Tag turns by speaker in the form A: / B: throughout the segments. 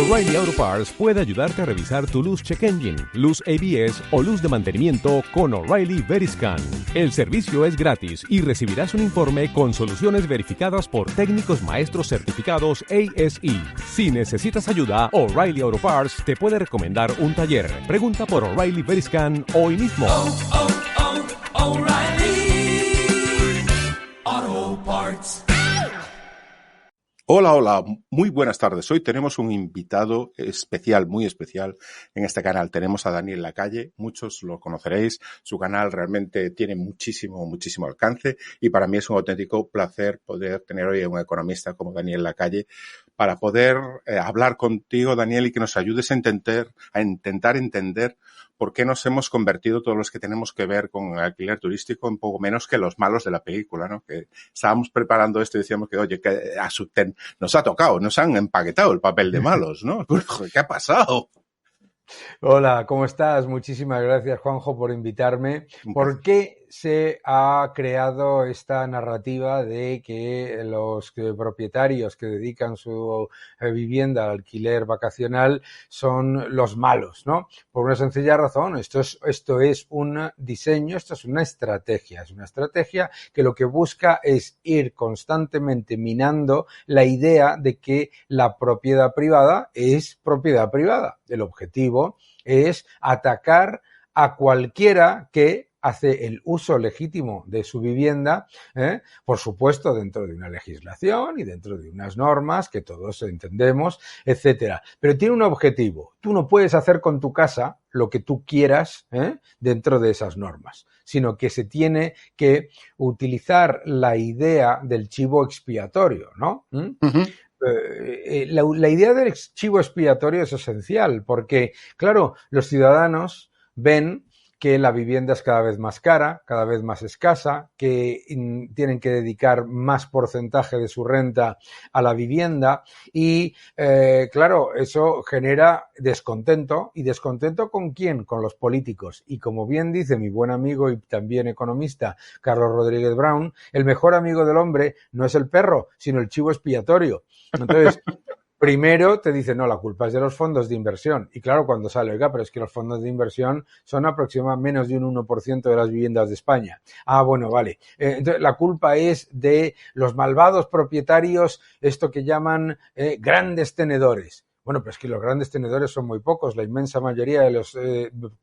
A: O'Reilly Auto Parts puede ayudarte a revisar tu luz check engine, luz ABS o luz de mantenimiento con O'Reilly Veriscan. El servicio es gratis y recibirás un informe con soluciones verificadas por técnicos maestros certificados ASE. Si necesitas ayuda, O'Reilly Auto Parts te puede recomendar un taller. Pregunta por O'Reilly Veriscan hoy mismo.
B: O'Reilly Auto Parts.
C: Hola, muy buenas tardes. Hoy tenemos un invitado especial, muy especial en este canal. Tenemos a Daniel Lacalle, muchos lo conoceréis. Su canal realmente tiene muchísimo alcance y para mí es un auténtico placer poder tener hoy a un economista como Daniel Lacalle para poder hablar contigo, Daniel, y que nos ayudes a intentar entender por qué nos hemos convertido todos los que tenemos que ver con el alquiler turístico en poco menos que los malos de la película, ¿no? Que estábamos preparando esto y decíamos que, oye, que nos ha tocado, nos han empaquetado el papel de malos, ¿no? ¿Qué ha pasado?
D: Hola, ¿cómo estás? Muchísimas gracias, Juanjo, por invitarme. ¿Por qué se ha creado esta narrativa de que los propietarios que dedican su vivienda al alquiler vacacional son los malos, ¿no? Por una sencilla razón, esto es un diseño, esto es una estrategia que lo que busca es ir constantemente minando la idea de que la propiedad privada es propiedad privada. El objetivo es atacar a cualquiera que hace el uso legítimo de su vivienda, por supuesto dentro de una legislación y dentro de unas normas que todos entendemos, etcétera. Pero tiene un objetivo. Tú no puedes hacer con tu casa lo que tú quieras dentro de esas normas, sino que se tiene que utilizar la idea del chivo expiatorio, ¿no? La idea del chivo expiatorio es esencial porque, claro, los ciudadanos ven que la vivienda es cada vez más cara, cada vez más escasa, que tienen que dedicar más porcentaje de su renta a la vivienda y, claro, eso genera descontento. ¿Y descontento con quién? Con los políticos. Y como bien dice mi buen amigo y también economista Carlos Rodríguez Brown, el mejor amigo del hombre no es el perro, sino el chivo expiatorio. Entonces, primero te dicen, no, la culpa es de los fondos de inversión. Y claro, cuando sale, oiga, pero es que los fondos de inversión son aproximadamente menos de un 1% de las viviendas de España. Ah, bueno, vale. Entonces, la culpa es de los malvados propietarios, esto que llaman grandes tenedores. Bueno, pero es que los grandes tenedores son muy pocos. La inmensa mayoría de los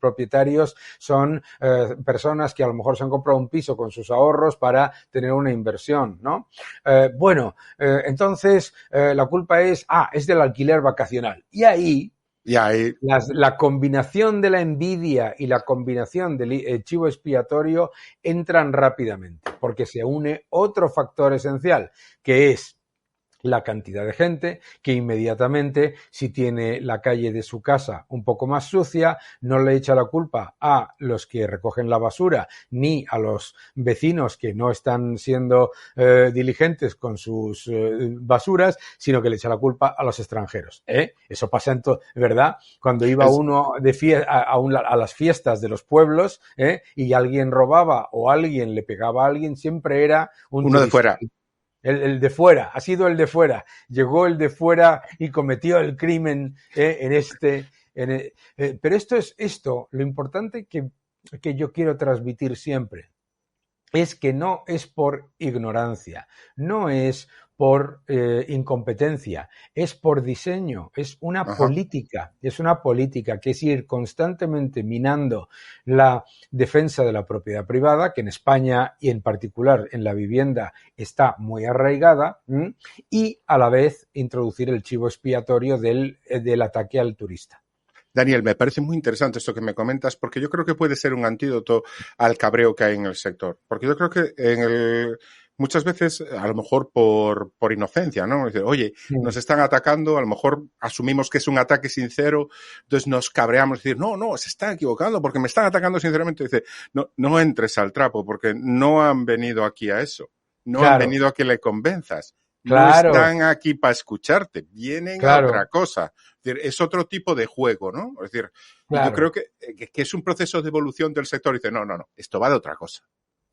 D: propietarios son personas que a lo mejor se han comprado un piso con sus ahorros para tener una inversión, ¿no? Entonces, la culpa es del alquiler vacacional. Y ahí la combinación de la envidia y la combinación del chivo expiatorio entran rápidamente, porque se une otro factor esencial, que es la cantidad de gente que inmediatamente, si tiene la calle de su casa un poco más sucia, no le echa la culpa a los que recogen la basura ni a los vecinos que no están siendo diligentes con sus basuras, sino que le echa la culpa a los extranjeros. Eso pasa ¿verdad? Cuando iba uno a las fiestas de los pueblos y alguien robaba o alguien le pegaba a alguien, siempre era uno de fuera. El de fuera, ha sido el de fuera. Llegó el de fuera y cometió el crimen pero lo importante que yo quiero transmitir siempre es que no es por ignorancia, no es por incompetencia, es por diseño, es una política que es ir constantemente minando la defensa de la propiedad privada, que en España y en particular en la vivienda está muy arraigada, y a la vez introducir el chivo expiatorio del ataque al turista.
C: Daniel, me parece muy interesante esto que me comentas porque yo creo que puede ser un antídoto al cabreo que hay en el sector. Porque yo creo que muchas veces, a lo mejor por inocencia, ¿no? Dice, oye, nos están atacando, a lo mejor asumimos que es un ataque sincero, entonces nos cabreamos, decir, no, se están equivocando porque me están atacando sinceramente. Dice, no entres al trapo porque no han venido aquí a eso, han venido a que le convenzas.
D: Claro.
C: No están aquí para escucharte, vienen a otra cosa. Es otro tipo de juego, ¿no? Es decir, yo creo que es un proceso de evolución del sector. Y dice, no, esto va de otra cosa.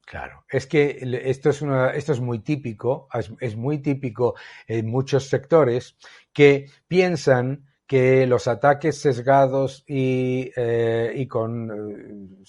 D: Claro, es que esto es muy típico, es muy típico en muchos sectores que piensan que los ataques sesgados y con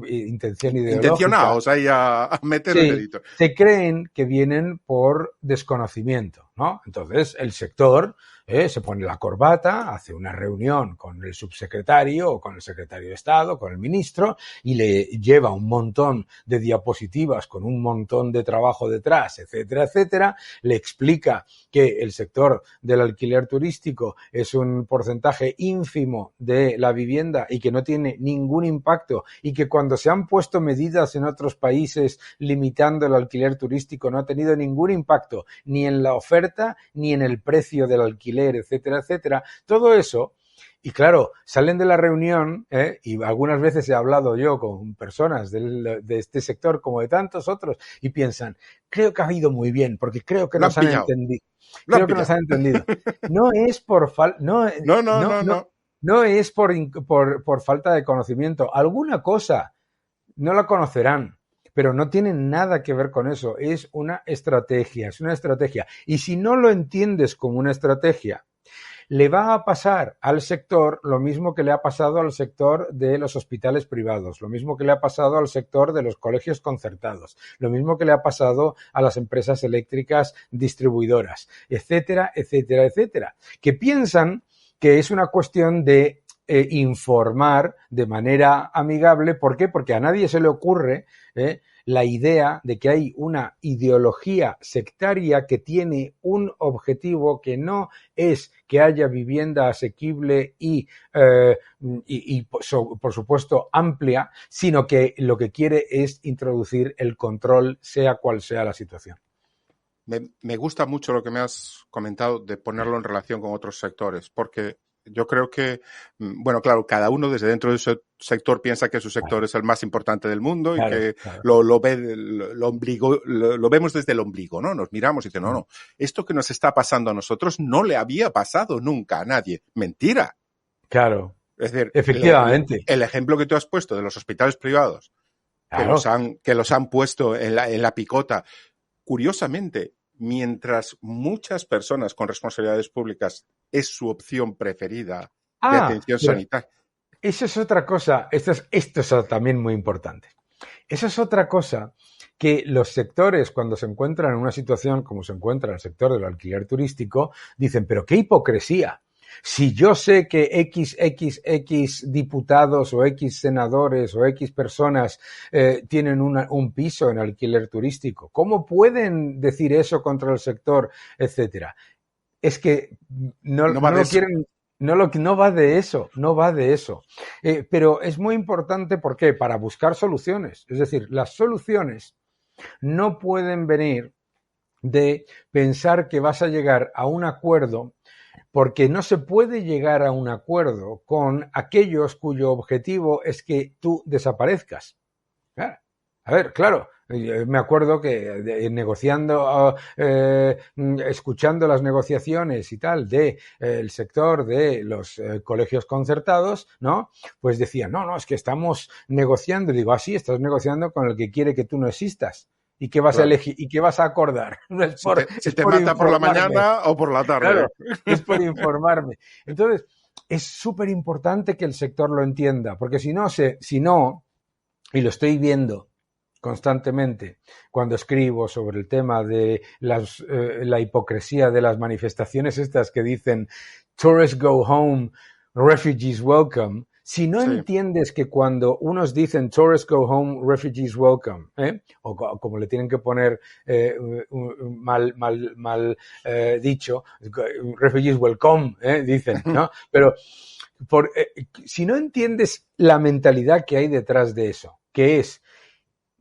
D: intención ideológica
C: Intencionados ahí a meter el dedito.
D: se creen que vienen por desconocimiento, ¿no? Entonces el sector se pone la corbata, hace una reunión con el subsecretario o con el secretario de Estado, con el ministro, y le lleva un montón de diapositivas con un montón de trabajo detrás, etcétera, etcétera. Le explica que el sector del alquiler turístico es un porcentaje ínfimo de la vivienda y que no tiene ningún impacto, y que cuando se han puesto medidas en otros países limitando el alquiler turístico no ha tenido ningún impacto ni en la oferta ni en el precio del alquiler, etcétera, etcétera. Todo eso. Y claro, salen de la reunión, y algunas veces he hablado yo con personas de este sector como de tantos otros, y piensan, creo que ha ido muy bien, porque creo que nos han entendido. Creo que nos han entendido. No es por no es por falta de conocimiento. Alguna cosa no la conocerán, pero no tiene nada que ver con eso. Es una estrategia, es una estrategia. Y si no lo entiendes como una estrategia, le va a pasar al sector lo mismo que le ha pasado al sector de los hospitales privados, lo mismo que le ha pasado al sector de los colegios concertados, lo mismo que le ha pasado a las empresas eléctricas distribuidoras, etcétera, etcétera, etcétera, que piensan que es una cuestión de informar de manera amigable. ¿Por qué? Porque a nadie se le ocurre la idea de que hay una ideología sectaria que tiene un objetivo que no es que haya vivienda asequible y por supuesto amplia, sino que lo que quiere es introducir el control, sea cual sea la situación.
C: Me gusta mucho lo que me has comentado de ponerlo en relación con otros sectores, porque yo creo que, bueno, claro, cada uno desde dentro de su sector piensa que su sector es el más importante del mundo y que lo vemos desde el ombligo, ¿no? Nos miramos y decimos, no, esto que nos está pasando a nosotros no le había pasado nunca a nadie. Mentira.
D: Claro.
C: Es decir,
D: efectivamente.
C: El ejemplo que tú has puesto de los hospitales privados, que los han puesto en la picota, curiosamente, mientras muchas personas con responsabilidades públicas es su opción preferida de atención sanitaria.
D: Eso es otra cosa, esto es también muy importante. Eso es otra cosa que los sectores, cuando se encuentran en una situación como se encuentra el sector del alquiler turístico, dicen, pero qué hipocresía. Si yo sé que XXX diputados o X senadores o X personas tienen un piso en alquiler turístico, ¿cómo pueden decir eso contra el sector, etcétera? Es que no quieren. No va de eso, no va de eso. Pero es muy importante, ¿por qué? Para buscar soluciones. Es decir, las soluciones no pueden venir de pensar que vas a llegar a un acuerdo, porque no se puede llegar a un acuerdo con aquellos cuyo objetivo es que tú desaparezcas. A ver, claro, me acuerdo que negociando, escuchando las negociaciones y tal de el sector de los colegios concertados, ¿no? Pues decían, no, es que estamos negociando. Y digo, sí, estás negociando con el que quiere que tú no existas. ¿Y qué vas a elegir? ¿Y qué vas a acordar? No es
C: si te mata por la mañana o por la tarde.
D: Claro, es por informarme. Entonces, es súper importante que el sector lo entienda, porque si no, y lo estoy viendo constantemente cuando escribo sobre el tema de la hipocresía de las manifestaciones estas que dicen tourists go home, refugees welcome. Si no entiendes que cuando unos dicen tourists go home, refugees welcome, o como le tienen que poner mal dicho, refugees welcome, dicen, ¿no? Pero si no entiendes la mentalidad que hay detrás de eso, que es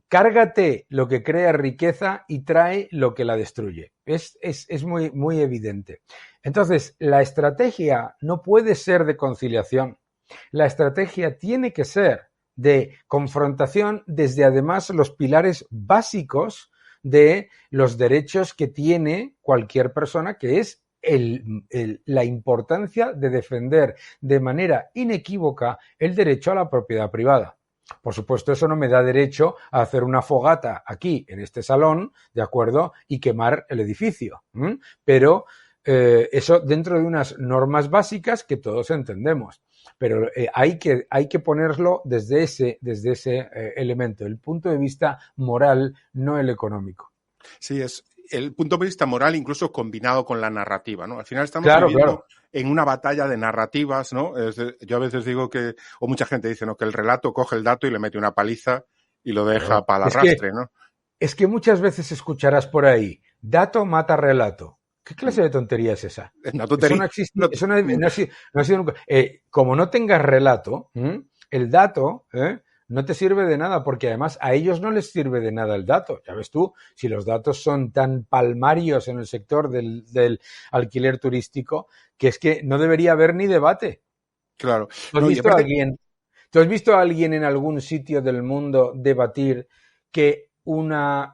D: cárgate lo que crea riqueza y trae lo que la destruye. Es muy, muy evidente. Entonces, la estrategia no puede ser de conciliación. La estrategia tiene que ser de confrontación desde además los pilares básicos de los derechos que tiene cualquier persona, que es la importancia de defender de manera inequívoca el derecho a la propiedad privada. Por supuesto, eso no me da derecho a hacer una fogata aquí, en este salón, ¿de acuerdo? Y quemar el edificio. Pero eso dentro de unas normas básicas que todos entendemos. Pero hay que ponerlo desde ese elemento, el punto de vista moral, no el económico.
C: Sí, es el punto de vista moral incluso combinado con la narrativa, ¿no? Al final estamos
D: Claro,
C: viviendo
D: claro.
C: en una batalla de narrativas, ¿no? Yo a veces digo o mucha gente dice, ¿no? Que el relato coge el dato y le mete una paliza y lo deja
D: Claro.
C: para el arrastre, ¿no?
D: Es que muchas veces escucharás por ahí, dato mata relato. ¿Qué clase de tontería es esa?
C: Es una
D: Eso
C: tontería.
D: no existe, eso no ha sido nunca. Como no tengas relato, el dato no te sirve de nada, porque además a ellos no les sirve de nada el dato. Ya ves tú, si los datos son tan palmarios en el sector del alquiler turístico, que es que no debería haber ni debate.
C: Claro.
D: ¿Tú has visto a alguien en algún sitio del mundo debatir que una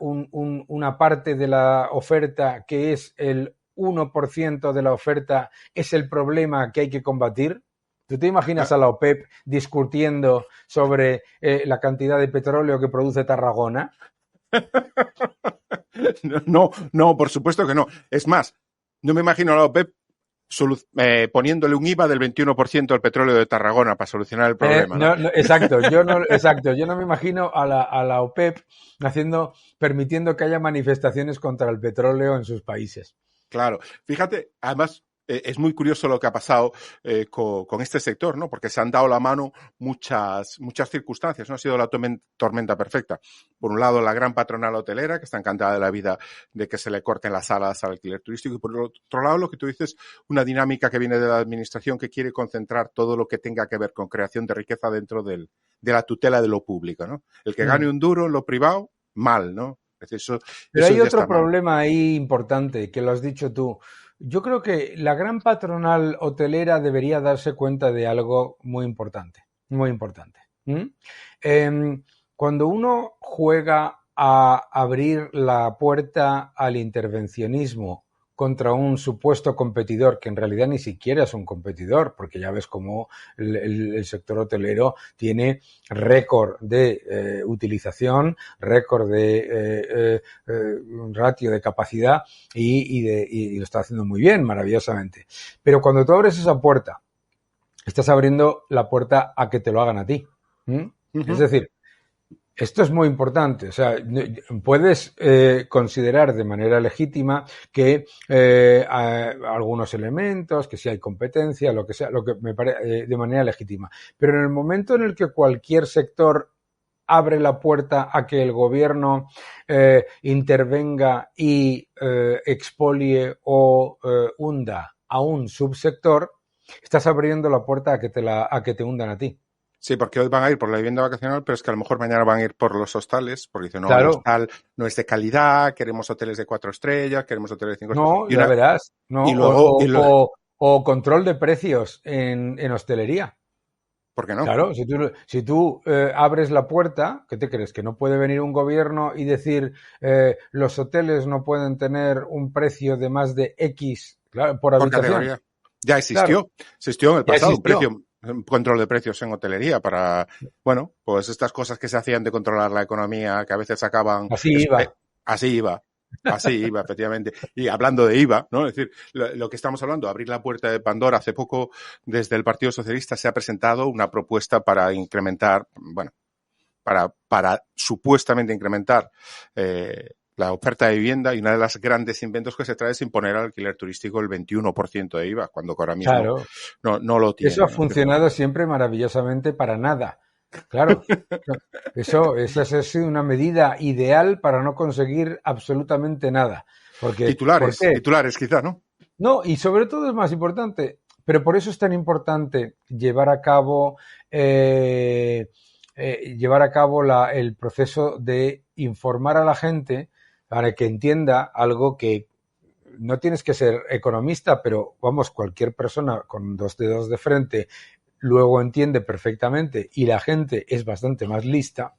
D: parte de la oferta, que es el 1% de la oferta, es el problema que hay que combatir? ¿Tú te imaginas a la OPEP discutiendo sobre la cantidad de petróleo que produce Tarragona?
C: No, por supuesto que no. Es más, no me imagino a la OPEP poniéndole un IVA del 21% al petróleo de Tarragona para solucionar el problema. ¿no?
D: Exacto, yo no me imagino a la OPEP permitiendo que haya manifestaciones contra el petróleo en sus países.
C: Claro, fíjate, además es muy curioso lo que ha pasado con este sector, ¿no? Porque se han dado la mano muchas circunstancias, no ha sido la tormenta perfecta. Por un lado, la gran patronal hotelera, que está encantada de la vida de que se le corten las alas al alquiler turístico, y por otro lado, lo que tú dices, una dinámica que viene de la administración que quiere concentrar todo lo que tenga que ver con creación de riqueza dentro de la tutela de lo público, ¿no? El que gane un duro en lo privado, mal, ¿no? Es decir,
D: Pero hay otro problema ahí importante, que lo has dicho tú. Yo creo que la gran patronal hotelera debería darse cuenta de algo muy importante, muy importante. Cuando uno juega a abrir la puerta al intervencionismo contra un supuesto competidor, que en realidad ni siquiera es un competidor, porque ya ves cómo el sector hotelero tiene récord de utilización, récord de ratio de capacidad y lo está haciendo muy bien, maravillosamente. Pero cuando tú abres esa puerta, estás abriendo la puerta a que te lo hagan a ti. Es decir, esto es muy importante. O sea, puedes considerar de manera legítima que algunos elementos, que si hay competencia, lo que sea, lo que me parece de manera legítima. Pero en el momento en el que cualquier sector abre la puerta a que el gobierno intervenga y expolie o hunda a un subsector, estás abriendo la puerta a que te hundan a ti.
C: Sí, porque hoy van a ir por la vivienda vacacional, pero es que a lo mejor mañana van a ir por los hostales, porque dicen, no,
D: claro.
C: El hostal no es de calidad, queremos hoteles de 4 estrellas, queremos hoteles de 5 estrellas.
D: No, ya verás. No,
C: y luego,
D: o control de precios en hostelería.
C: ¿Por qué no?
D: Claro, si tú abres la puerta, ¿qué te crees? ¿Que no puede venir un gobierno y decir los hoteles no pueden tener un precio de más de X, claro, por habitación?
C: Categoría. Ya existió en el pasado un control de precios en hotelería para, bueno, pues estas cosas que se hacían de controlar la economía, que a veces acaban... Así iba, efectivamente. Y hablando de IVA, ¿no? Es decir, lo que estamos hablando, abrir la puerta de Pandora. Hace poco, desde el Partido Socialista se ha presentado una propuesta para incrementar, bueno, para supuestamente incrementar la oferta de vivienda, y una de las grandes inventos que se trae es imponer al alquiler turístico el 21% de IVA, cuando ahora mismo no lo tiene.
D: Eso ha funcionado siempre maravillosamente para nada. Claro, eso ha sido una medida ideal para no conseguir absolutamente nada. Porque,
C: titulares quizá, ¿no?
D: No, y sobre todo es más importante, pero por eso es tan importante llevar a cabo el proceso de informar a la gente para que entienda algo que no tienes que ser economista, pero vamos, cualquier persona con 2 dedos de frente luego entiende perfectamente, y la gente es bastante más lista,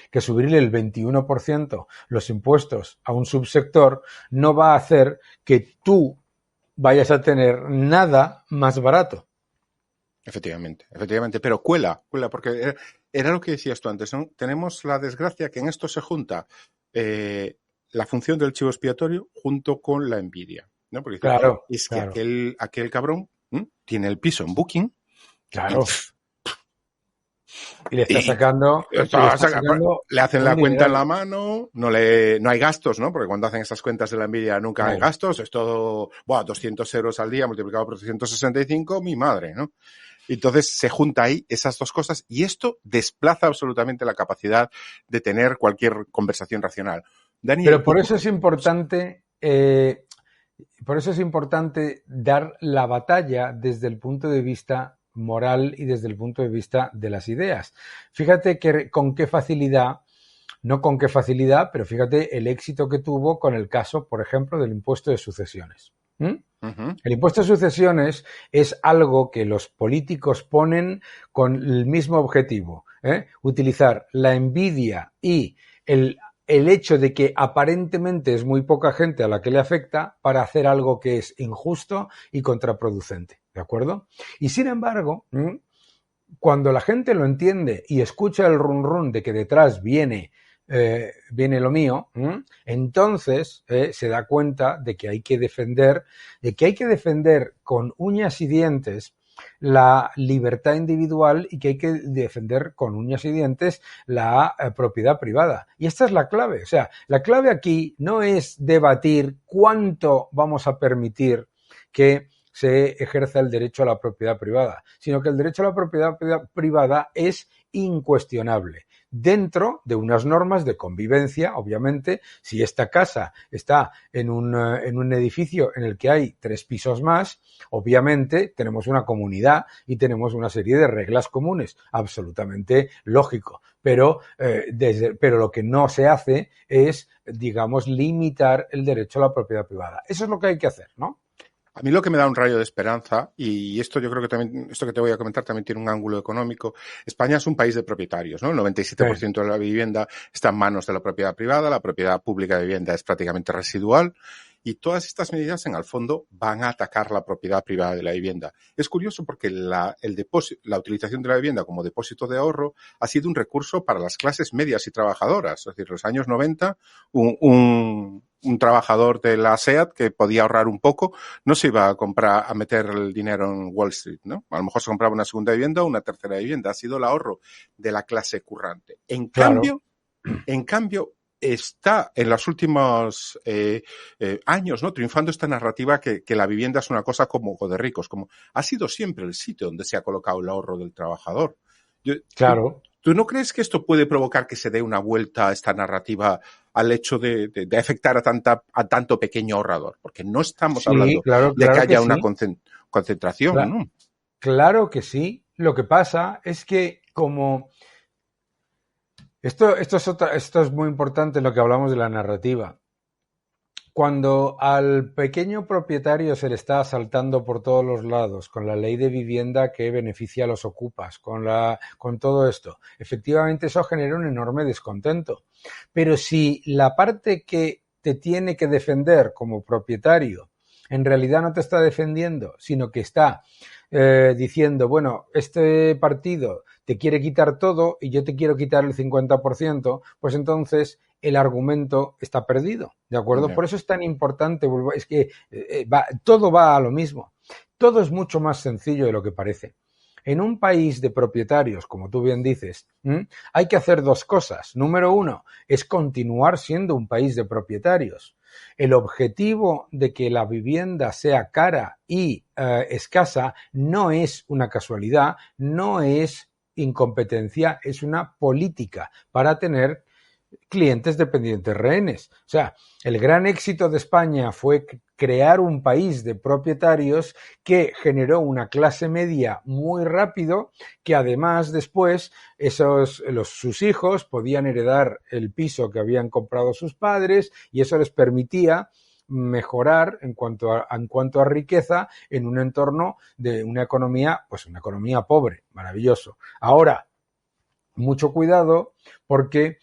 D: que subirle el 21% los impuestos a un subsector no va a hacer que tú vayas a tener nada más barato.
C: Efectivamente, pero cuela, porque era lo que decías tú antes, ¿no? Tenemos la desgracia que en esto se junta la función del chivo expiatorio junto con la envidia. ¿no? Porque dice,
D: Claro,
C: es que
D: claro.
C: aquel cabrón tiene el piso en Booking.
D: Claro. Y
C: Y le hacen
D: un
C: la cuenta en la
D: dineral.
C: mano, no hay gastos, ¿no? Porque cuando hacen esas cuentas de la envidia nunca hay
D: No.
C: gastos, es todo, 200 euros al día multiplicado por 365, mi madre, ¿no? Entonces se junta ahí esas dos cosas y esto desplaza absolutamente la capacidad de tener cualquier conversación racional. Daniel,
D: Pero por eso es importante, dar la batalla desde el punto de vista moral y desde el punto de vista de las ideas. Fíjate con qué facilidad, no con qué facilidad, pero fíjate el éxito que tuvo con el caso, por ejemplo, del impuesto de sucesiones.
C: Uh-huh.
D: El impuesto de sucesiones es algo que los políticos ponen con el mismo objetivo, utilizar la envidia y el hecho de que aparentemente es muy poca gente a la que le afecta para hacer algo que es injusto y contraproducente, ¿de acuerdo? Y sin embargo, cuando la gente lo entiende y escucha el run run de que detrás viene lo mío, entonces se da cuenta de que hay que defender con uñas y dientes la libertad individual y que hay que defender con uñas y dientes la propiedad privada. Y esta es la clave. O sea, la clave aquí no es debatir cuánto vamos a permitir que se ejerza el derecho a la propiedad privada, sino que el derecho a la propiedad privada es incuestionable. Dentro de unas normas de convivencia, obviamente, si esta casa está en un edificio en el que hay 3 pisos más, obviamente tenemos una comunidad y tenemos una serie de reglas comunes, absolutamente lógico. Pero lo que no se hace es, digamos, limitar el derecho a la propiedad privada. Eso es lo que hay que hacer, ¿no?
C: A mí lo que me da un rayo de esperanza, y esto yo creo que también, esto que te voy a comentar también tiene un ángulo económico. España es un país de propietarios, ¿no? El 97% de la vivienda está en manos de la propiedad privada, la propiedad pública de vivienda es prácticamente residual. Y todas estas medidas, en el fondo, van a atacar la propiedad privada de la vivienda. Es curioso porque la utilización de la vivienda como depósito de ahorro ha sido un recurso para las clases medias y trabajadoras. Es decir, en los años 90, un trabajador de la SEAT que podía ahorrar un poco no se iba a meter el dinero en Wall Street, ¿no? A lo mejor se compraba una segunda vivienda o una tercera vivienda. Ha sido el ahorro de la clase currante. En cambio, está en los últimos años, ¿no? Triunfando esta narrativa que la vivienda es una cosa como de ricos, como ha sido siempre el sitio donde se ha colocado el ahorro del trabajador.
D: Claro.
C: ¿Tú no crees que esto puede provocar que se dé una vuelta a esta narrativa al hecho de afectar a tanto pequeño ahorrador? Porque no estamos hablando de que haya una concentración, ¿no?
D: Claro que sí. Lo que pasa es que como... Esto es muy importante en lo que hablamos de la narrativa. Cuando al pequeño propietario se le está asaltando por todos los lados con la ley de vivienda que beneficia a los ocupas, con todo esto, efectivamente eso genera un enorme descontento. Pero si la parte que te tiene que defender como propietario en realidad no te está defendiendo, sino que está diciendo, bueno, este partido te quiere quitar todo y yo te quiero quitar el 50%, pues entonces el argumento está perdido, ¿de acuerdo?
C: Yeah.
D: Por eso es tan importante, es que todo va a lo mismo. Todo es mucho más sencillo de lo que parece. En un país de propietarios, como tú bien dices, hay que hacer 2 cosas. Número 1, es continuar siendo un país de propietarios. El objetivo de que la vivienda sea cara y escasa no es una casualidad, no es incompetencia, es una política para tener clientes dependientes rehenes. O sea, el gran éxito de España fue crear un país de propietarios que generó una clase media muy rápido, que además después sus hijos podían heredar el piso que habían comprado sus padres y eso les permitía mejorar en cuanto a riqueza en un entorno de una economía, pues una economía pobre, maravilloso. Ahora, mucho cuidado porque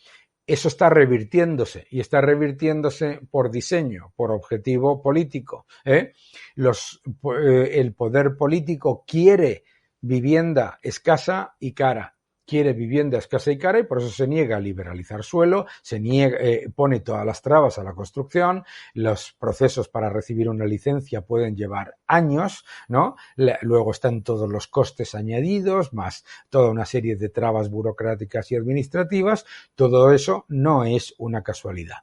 D: eso está revirtiéndose y está revirtiéndose por diseño, por objetivo político. El poder político quiere vivienda escasa y cara, quiere vivienda escasa y cara y por eso se niega a liberalizar suelo, pone todas las trabas a la construcción, los procesos para recibir una licencia pueden llevar años, ¿no? Luego están todos los costes añadidos, más toda una serie de trabas burocráticas y administrativas. Todo eso no es una casualidad.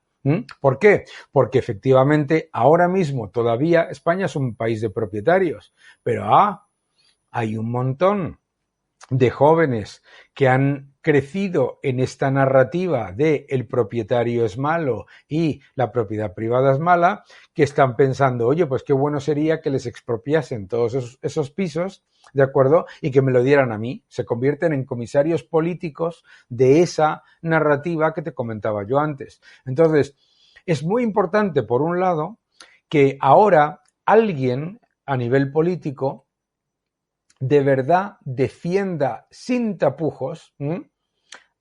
D: ¿Por qué? Porque efectivamente ahora mismo todavía España es un país de propietarios, pero hay un montón de jóvenes que han crecido en esta narrativa de el propietario es malo y la propiedad privada es mala, que están pensando, oye, pues qué bueno sería que les expropiasen todos esos pisos, ¿de acuerdo? Y que me lo dieran a mí. Se convierten en comisarios políticos de esa narrativa que te comentaba yo antes. Entonces, es muy importante, por un lado, que ahora alguien a nivel político de verdad defienda sin tapujos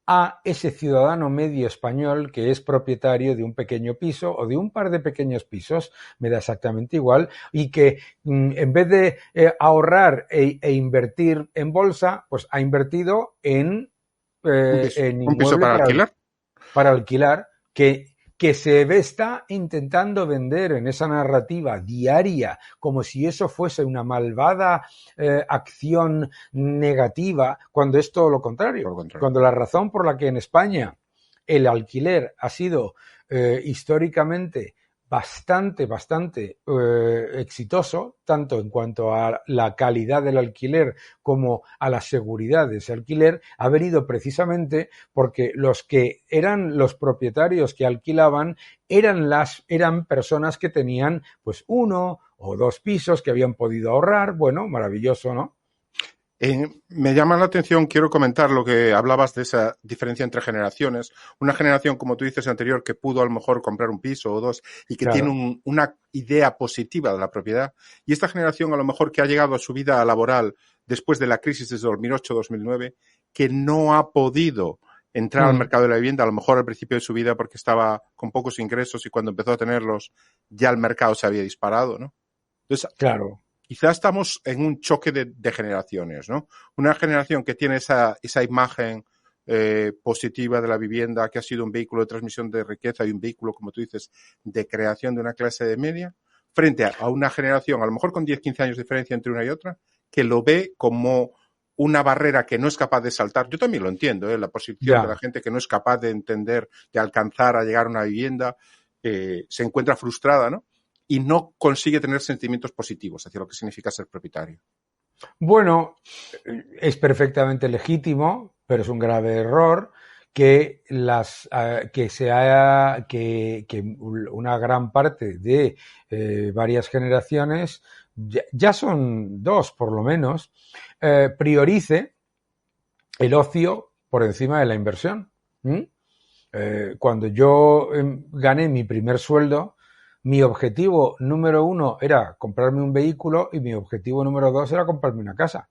D: a ese ciudadano medio español que es propietario de un pequeño piso o de un par de pequeños pisos, me da exactamente igual, y que en vez de ahorrar e invertir en bolsa, pues ha invertido en
C: un piso para alquilar.
D: Para alquilar, que se está intentando vender en esa narrativa diaria como si eso fuese una malvada acción negativa, cuando es todo lo contrario. Cuando la razón por la que en España el alquiler ha sido históricamente bastante exitoso, tanto en cuanto a la calidad del alquiler como a la seguridad de ese alquiler, ha venido precisamente porque los que eran los propietarios que alquilaban eran personas que tenían pues 1 o 2 pisos que habían podido ahorrar. Bueno, maravilloso, ¿no?
C: Me llama la atención, quiero comentar lo que hablabas de esa diferencia entre generaciones. Una generación, como tú dices, anterior, que pudo a lo mejor comprar un piso o 2 y que tiene una idea positiva de la propiedad. Y esta generación, a lo mejor, que ha llegado a su vida laboral después de la crisis desde 2008-2009, que no ha podido entrar al mercado de la vivienda, a lo mejor al principio de su vida porque estaba con pocos ingresos y cuando empezó a tenerlos ya el mercado se había disparado, ¿no? Entonces,
D: claro.
C: Quizás estamos en un choque de generaciones, ¿no? Una generación que tiene esa imagen positiva de la vivienda, que ha sido un vehículo de transmisión de riqueza y un vehículo, como tú dices, de creación de una clase de media, frente a una generación, a lo mejor con 10, 15 años de diferencia entre una y otra, que lo ve como una barrera que no es capaz de saltar. Yo también lo entiendo, la posición de la gente que no es capaz de entender, de alcanzar a llegar a una vivienda, se encuentra frustrada, ¿no? Y no consigue tener sentimientos positivos hacia lo que significa ser propietario.
D: Bueno, es perfectamente legítimo, pero es un grave error que una gran parte de varias generaciones, ya son 2 por lo menos, priorice el ocio por encima de la inversión. Cuando yo gané mi primer sueldo, mi objetivo número 1 era comprarme un vehículo y mi objetivo número 2 era comprarme una casa.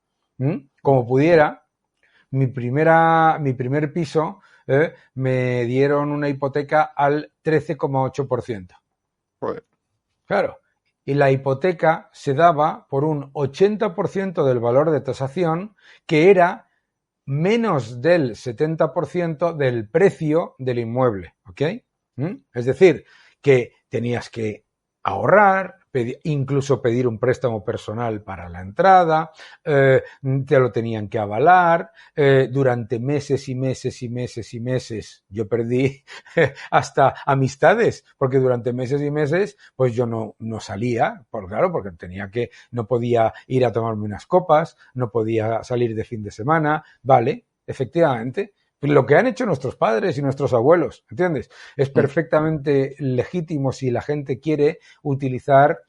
D: Como pudiera, mi primer piso me dieron una hipoteca al 13,8%.
C: Joder.
D: Claro. Y la hipoteca se daba por un 80% del valor de tasación, que era menos del 70% del precio del inmueble. ¿Ok? Es decir, que tenías que ahorrar, incluso pedir un préstamo personal para la entrada, te lo tenían que avalar, durante meses y meses yo perdí hasta amistades, porque durante meses y meses pues yo no salía, porque no podía ir a tomarme unas copas, no podía salir de fin de semana, vale, efectivamente. Lo que han hecho nuestros padres y nuestros abuelos, ¿entiendes? Es perfectamente legítimo si la gente quiere utilizar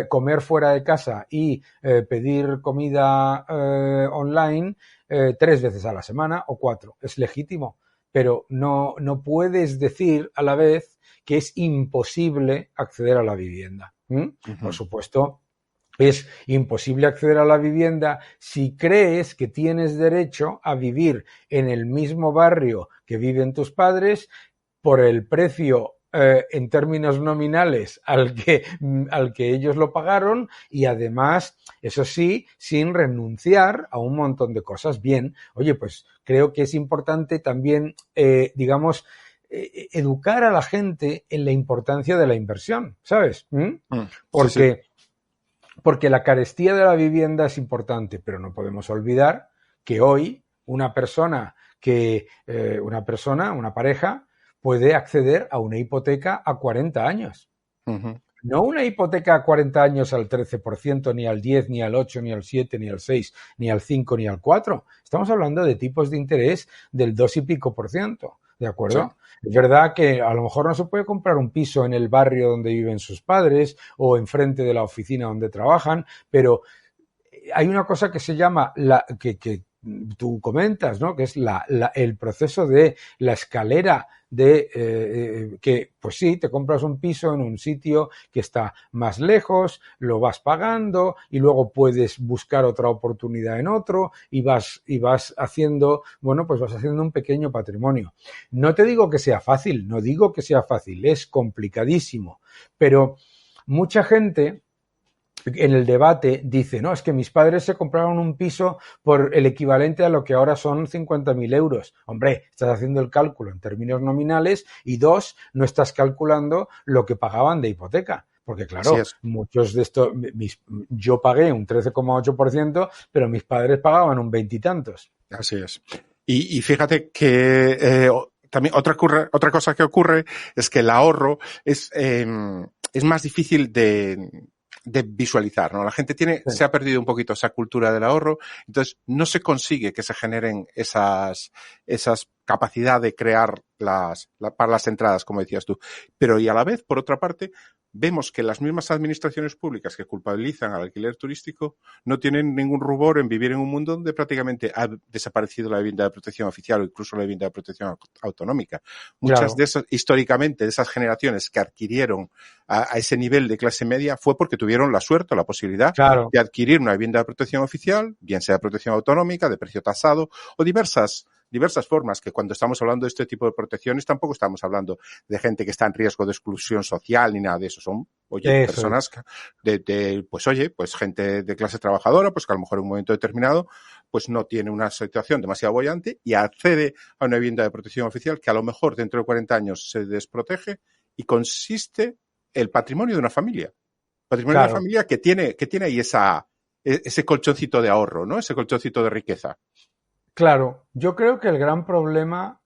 D: comer fuera de casa y pedir comida online 3 veces a la semana o 4. Es legítimo, pero no puedes decir a la vez que es imposible acceder a la vivienda. Por supuesto, es imposible acceder a la vivienda si crees que tienes derecho a vivir en el mismo barrio que viven tus padres por el precio en términos nominales al que ellos lo pagaron y además, eso sí, sin renunciar a un montón de cosas. Bien, oye, pues creo que es importante también, educar a la gente en la importancia de la inversión, ¿sabes?
C: Sí.
D: Porque la carestía de la vivienda es importante, pero no podemos olvidar que hoy una pareja, puede acceder a una hipoteca a 40 años.
C: Uh-huh.
D: No una hipoteca a 40 años al 13%, ni al 10, ni al 8, ni al 7, ni al 6, ni al 5, ni al 4. Estamos hablando de tipos de interés del 2 y pico %, ¿de acuerdo? Sí. Es verdad que a lo mejor no se puede comprar un piso en el barrio donde viven sus padres o enfrente de la oficina donde trabajan, pero hay una cosa que se llama que tú comentas, ¿no? Que es el proceso de la escalera de que, pues sí, te compras un piso en un sitio que está más lejos, lo vas pagando y luego puedes buscar otra oportunidad en otro y vas haciendo, bueno, pues vas haciendo un pequeño patrimonio. No te digo que sea fácil, no digo que sea fácil, es complicadísimo, pero mucha gente en el debate dice, no, es que mis padres se compraron un piso por el equivalente a lo que ahora son 50.000 euros. Hombre, estás haciendo el cálculo en términos nominales y dos, no estás calculando lo que pagaban de hipoteca. Porque claro, muchos de estos, yo pagué un 13,8%, pero mis padres pagaban un 20 y tantos.
C: Así es. Y fíjate que también otra cosa que ocurre es que el ahorro es más difícil de visualizar, ¿no? La gente se ha perdido un poquito esa cultura del ahorro, entonces no se consigue que se generen esas capacidad de crear para las entradas, como decías tú. Pero y a la vez, por otra parte, vemos que las mismas administraciones públicas que culpabilizan al alquiler turístico no tienen ningún rubor en vivir en un mundo donde prácticamente ha desaparecido la vivienda de protección oficial o incluso la vivienda de protección autonómica. Muchas de esas, históricamente, de esas generaciones que adquirieron a ese nivel de clase media fue porque tuvieron la suerte o la posibilidad de adquirir una vivienda de protección oficial, bien sea de protección autonómica, de precio tasado o diversas formas, que cuando estamos hablando de este tipo de protecciones tampoco estamos hablando de gente que está en riesgo de exclusión social ni nada de eso. Son, personas pues gente de clase trabajadora, pues que a lo mejor en un momento determinado pues no tiene una situación demasiado boyante y accede a una vivienda de protección oficial que a lo mejor dentro de 40 años se desprotege y consiste el patrimonio de una familia. Patrimonio de una familia que tiene ahí ese colchoncito de ahorro, ¿no? Ese colchoncito de riqueza.
D: Claro, yo creo que el gran problema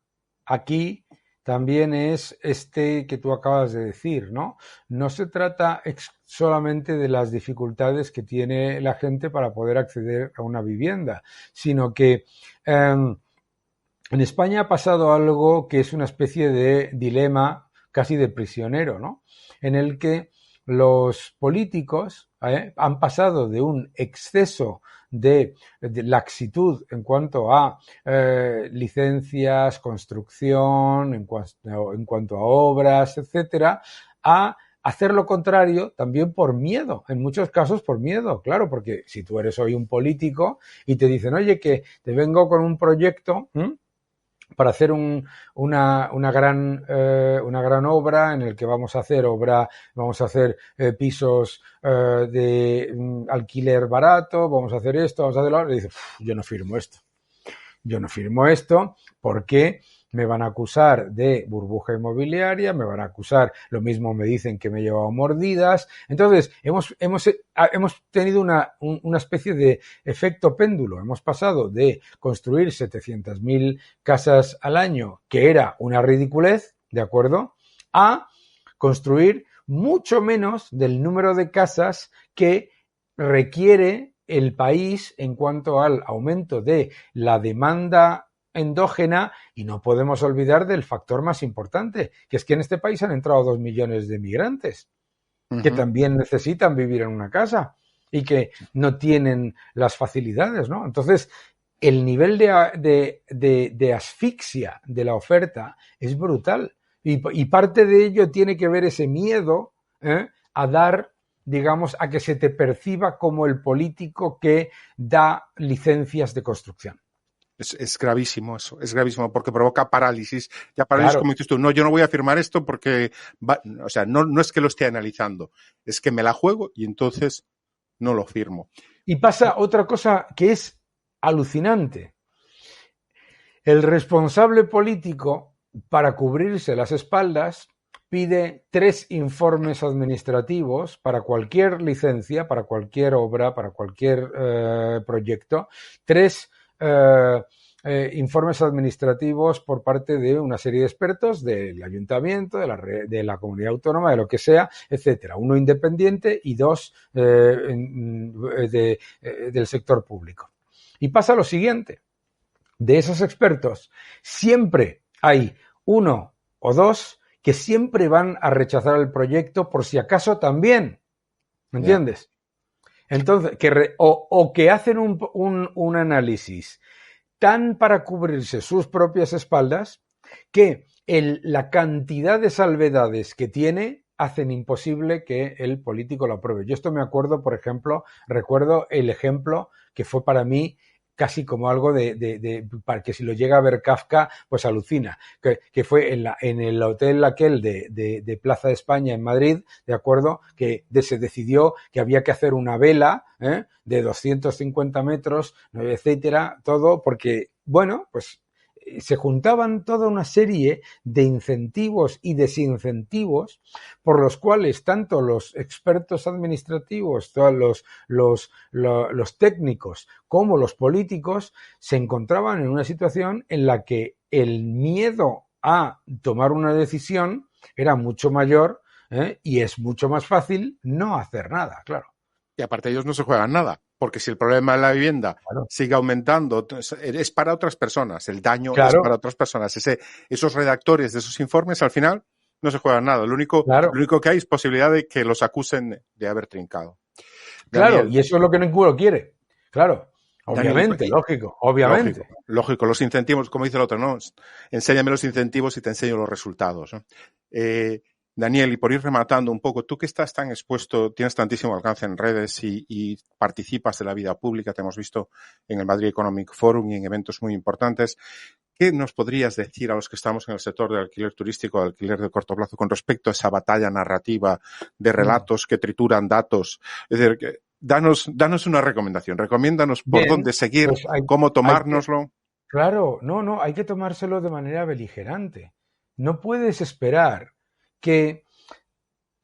D: aquí también es este que tú acabas de decir, ¿no? No se trata solamente de las dificultades que tiene la gente para poder acceder a una vivienda, sino que en España ha pasado algo que es una especie de dilema casi de prisionero, ¿no? En el que los políticos han pasado de un exceso de laxitud en cuanto a licencias, construcción, en cuanto a obras, etcétera, a hacer lo contrario también por miedo, en muchos casos por miedo, claro, porque si tú eres hoy un político y te dicen, oye, que te vengo con un proyecto para hacer una gran obra en el que vamos a hacer pisos de alquiler barato, vamos a hacer esto, vamos a hacer lo otro, y dices, yo no firmo esto porque me van a acusar de burbuja inmobiliaria, me van a acusar, lo mismo me dicen que me he llevado mordidas. Entonces, hemos tenido una especie de efecto péndulo. Hemos pasado de construir 700.000 casas al año, que era una ridiculez, ¿de acuerdo?, a construir mucho menos del número de casas que requiere el país en cuanto al aumento de la demanda endógena, y no podemos olvidar del factor más importante, que es que en este país han entrado 2 millones de migrantes que también necesitan vivir en una casa y que no tienen las facilidades, ¿no? Entonces, el nivel de asfixia de la oferta es brutal y parte de ello tiene que ver ese miedo a dar, digamos, a que se te perciba como el político que da licencias de construcción.
C: Es gravísimo eso, es gravísimo porque provoca parálisis. Ya parálisis,
D: Claro.
C: como dices tú, no, yo no voy a firmar esto porque, o sea, no es que lo esté analizando, es que me la juego y entonces no lo firmo.
D: Y pasa otra cosa que es alucinante. El responsable político, para cubrirse las espaldas, pide 3 informes administrativos para cualquier licencia, para cualquier obra, para cualquier proyecto, 3 informes administrativos por parte de una serie de expertos del ayuntamiento, de la comunidad autónoma, de lo que sea, etcétera. Uno independiente y 2 del sector público. Y pasa lo siguiente. De esos expertos, siempre hay 1 o 2 que siempre van a rechazar el proyecto por si acaso también. ¿Me entiendes? Entonces, que hacen un análisis tan para cubrirse sus propias espaldas que la cantidad de salvedades que tiene hacen imposible que el político lo apruebe. Yo esto me acuerdo, por ejemplo, recuerdo el ejemplo que fue para mí casi como algo para que si lo llega a ver Kafka, pues alucina, que fue en el hotel aquel de Plaza de España en Madrid, de acuerdo, que se decidió que había que hacer una vela de 250 metros, etcétera, todo, porque, bueno, pues se juntaban toda una serie de incentivos y desincentivos por los cuales tanto los expertos administrativos, todos los técnicos como los políticos se encontraban en una situación en la que el miedo a tomar una decisión era mucho mayor y es mucho más fácil no hacer nada, claro.
C: Y aparte ellos no se juegan nada, porque si el problema de la vivienda sigue aumentando, es para otras personas, el daño es para otras personas. Esos redactores de esos informes al final no se juegan nada. Lo único que hay es posibilidad de que los acusen de haber trincado.
D: Claro,
C: Daniel,
D: y eso es lo que ninguno quiere. Claro, obviamente, Daniel, obviamente.
C: Lógico, los incentivos, como dice el otro, ¿no? Enséñame los incentivos y te enseño los resultados, ¿no? Daniel, y por ir rematando un poco, tú que estás tan expuesto, tienes tantísimo alcance en redes y participas de la vida pública, te hemos visto en el Madrid Economic Forum y en eventos muy importantes, ¿qué nos podrías decir a los que estamos en el sector del alquiler turístico, del alquiler de corto plazo, con respecto a esa batalla narrativa de relatos que trituran datos? Es decir, danos una recomendación, recomiéndanos por dónde seguir, pues cómo tomárnoslo.
D: Claro, no, hay que tomárselo de manera beligerante. No puedes esperar que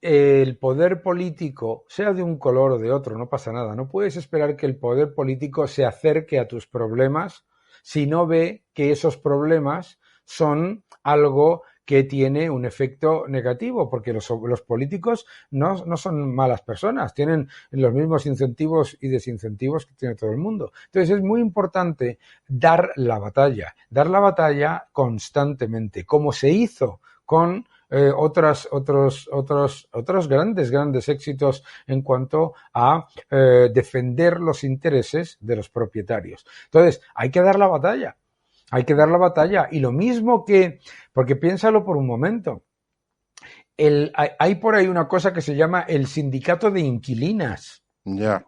D: el poder político, sea de un color o de otro, no pasa nada. No puedes esperar que el poder político se acerque a tus problemas si no ve que esos problemas son algo que tiene un efecto negativo, porque los políticos no son malas personas, tienen los mismos incentivos y desincentivos que tiene todo el mundo. Entonces es muy importante dar la batalla constantemente, como se hizo con otros grandes éxitos en cuanto a defender los intereses de los propietarios. Entonces, hay que dar la batalla. Y lo mismo porque piénsalo por un momento, hay por ahí una cosa que se llama el sindicato de inquilinas.
C: Ya.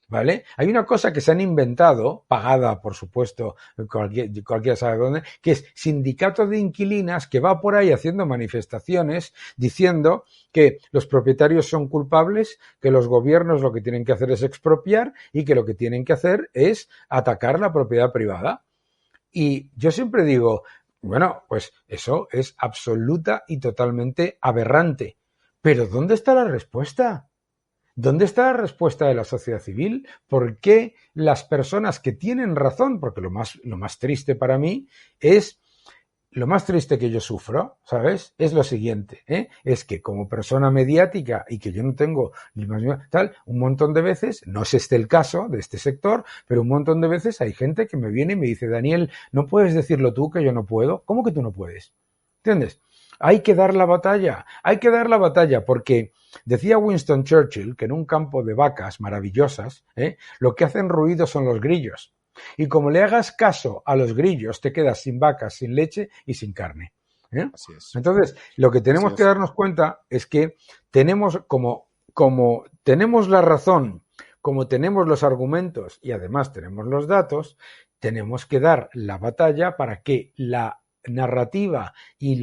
D: ¿Vale? Hay una cosa que se han inventado, pagada, por supuesto, cualquiera sabe dónde, que es sindicato de inquilinas, que va por ahí haciendo manifestaciones diciendo que los propietarios son culpables, que los gobiernos lo que tienen que hacer es expropiar y que lo que tienen que hacer es atacar la propiedad privada. Y yo siempre digo, bueno, pues eso es absoluta y totalmente aberrante. Pero ¿dónde está la respuesta? ¿Dónde está la respuesta de la sociedad civil? ¿Por qué las personas que tienen razón? Porque lo más triste para mí es, lo más triste que yo sufro, ¿sabes? Es lo siguiente, es que como persona mediática y que yo no tengo ni más tal, un montón de veces, no es este el caso de este sector, pero un montón de veces hay gente que me viene y me dice, Daniel, ¿no puedes decirlo tú que yo no puedo? ¿Cómo que tú no puedes? ¿Entiendes? Hay que dar la batalla porque decía Winston Churchill que en un campo de vacas maravillosas, lo que hacen ruido son los grillos. Y como le hagas caso a los grillos, te quedas sin vacas, sin leche y sin carne.
C: Así es.
D: Entonces, lo que tenemos que darnos cuenta es que tenemos, como tenemos la razón, como tenemos los argumentos y además tenemos los datos, tenemos que dar la batalla para que la narrativa y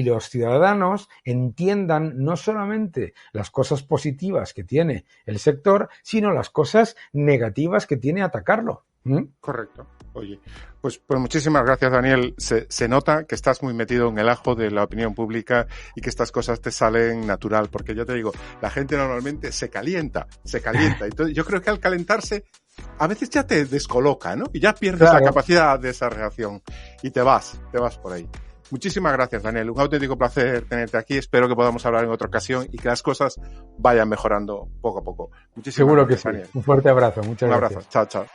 D: los ciudadanos entiendan no solamente las cosas positivas que tiene el sector, sino las cosas negativas que tiene atacarlo.
C: Correcto. Oye, pues muchísimas gracias, Daniel. Se nota que estás muy metido en el ajo de la opinión pública y que estas cosas te salen natural, porque ya te digo, la gente normalmente se calienta. Entonces, yo creo que al calentarse, a veces ya te descoloca, ¿no? Y ya pierdes la capacidad de esa reacción y te vas por ahí. Muchísimas gracias, Daniel. Un auténtico placer tenerte aquí. Espero que podamos hablar en otra ocasión y que las cosas vayan mejorando poco a poco. Muchísimas
D: Seguro
C: gracias,
D: que sí.
C: Daniel.
D: Un fuerte abrazo. Muchas gracias.
C: Un abrazo. Chao.